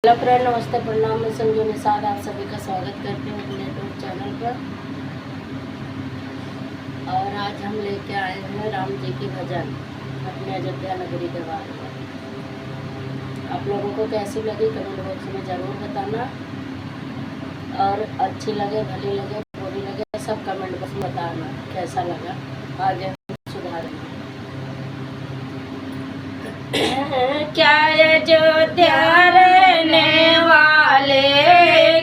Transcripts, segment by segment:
Hello friend, नमस्ते, प्रणाम। मैं संजू निषाद आप सभी का स्वागत करती हूँ अपने यूट्यूब चैनल पर। और आज हम लेके आए हैं राम जी की भजन अपने अयोध्या नगरी के बारे में। आप लोगों को कैसी लगी कमेंट बॉक्स में ज़रूर बताना, और अच्छी लगे, भली लगे, बुरी लगे, सब कमेंट बॉक्स में बताना कैसा लगा, आगे हम सुधारेंगे। क्या अयोध्या रहने वाले,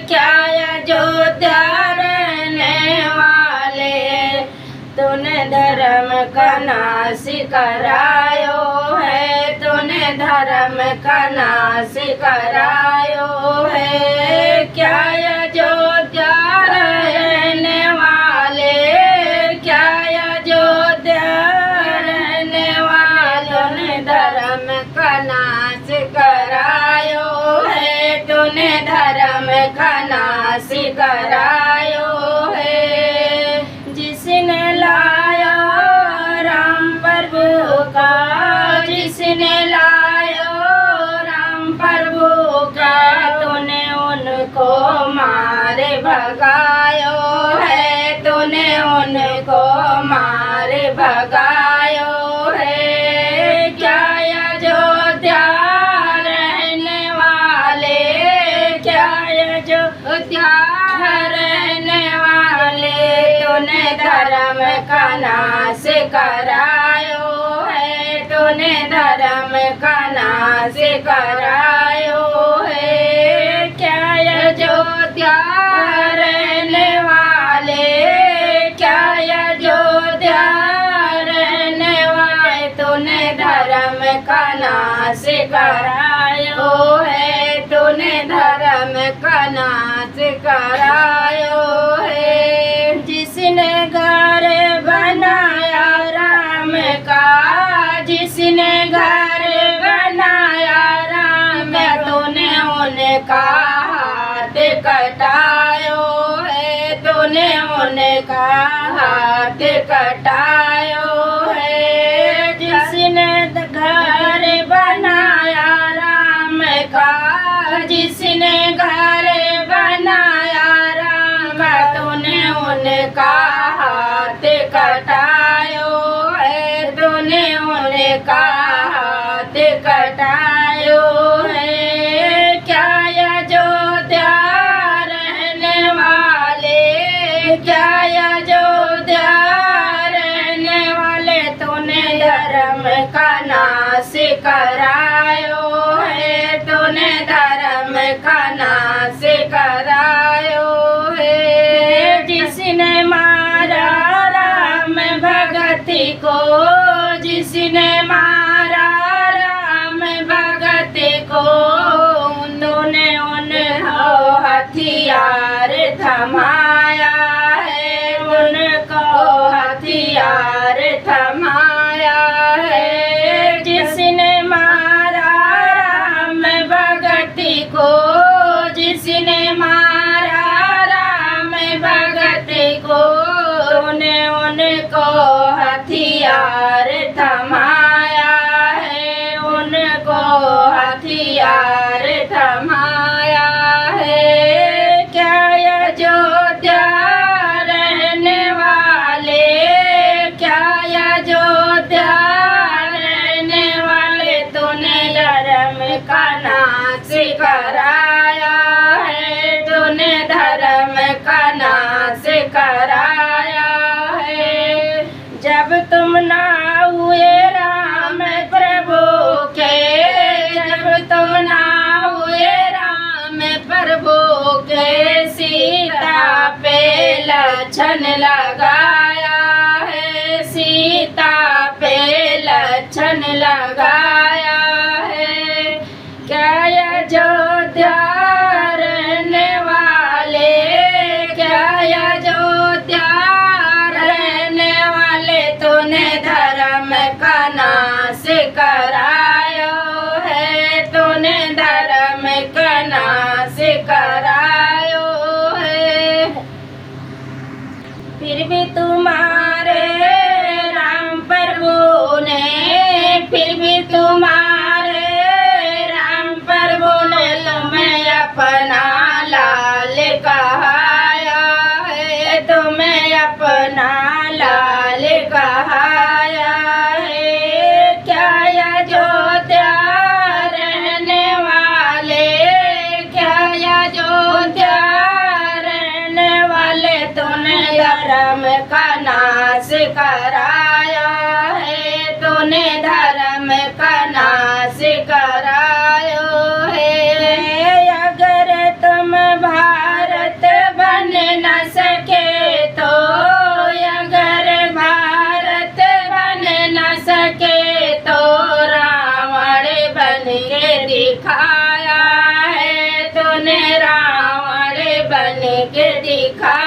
क्या अयोध्या रहने वाले, तूने धर्म का नाश करायो है, तूने धर्म का नाश करायो है। क्या अयोध्या रहने वाले, क्या अयोध्या रहने वाले, तूने धर्म का नाश करायो है, तूने धर्म का नाश करायो है। जिसने लाया राम प्रभु का, जिसने लाया राम प्रभु का, तूने उनको मारे भगायो है, तूने उनको मारे भगायो है। क्या अयोध्या रहने वाले, क्या अयोध्या रहने वाले, तूने धर्म का नाश करायो है, तूने धर्म का नाश करायो है। क्या अयोध्या रहने वाले, क्या अयोध्या रहने वाले, तूने धर्म का नाश करायो है, तूने धर्म का नाश करायो है। जिसने घर बनाया राम का, जिसने घर बनाया राम, तूने उनका हाथ कटायो है, तूने उनका हाथ कटायो है। जिसने घर बनाया राम का, जिसने घर बनाया राम, तूने उनका हाथ कटायो है, तूने उनका हाथ कटायो है। क्या अयोध्या रहने वाले, क्या अयोध्या रहने वाले, तूने धर्म का नाश करायो है, तूने धर्म का नाश करायो है। जिसने मारा राम भगति को, जिसने मारा राम भगति को, तूने उनको हथियार थमाया है, उनको हथियार थमाया है। जिसने मारा राम भगति को, जिसने मारा राम भगति को, तूने उनको हथियार थमाया है, उनको हथियार थमाया है। क्या अयोध्या रहने वाले, क्या अयोध्या रहने वाले, तूने धर्म का नाश कराया है, तूने धर्म का नाश कराया है। जब तुम ना हुए राम प्रभु के, जब तुम ना हुए राम प्रभु के, सीता पे लछन लगाया है, सीता पे लछन लगाया है। क्या अयोध्या रहने वाले, क्या अयोध्या रहने वाले, तूने धर्म का नाश करायो है, तूने धर्म का नाश करायो है। फिर भी तुम्हारे राम प्रभु ने, फिर भी अपना लाल कहाया है, तुम्हें अपना लाल कहाया है। क्या अयोध्या रहने वाले, क्या अयोध्या रहने वाले, तूने धर्म का नाश कराया है, तूने धर्म का नाश कराया है। अगर तुम भारत बन न सके तो, अगर भारत बन न सके तो रावण बन के दिखाया है, तूने रावण बन के दिखाया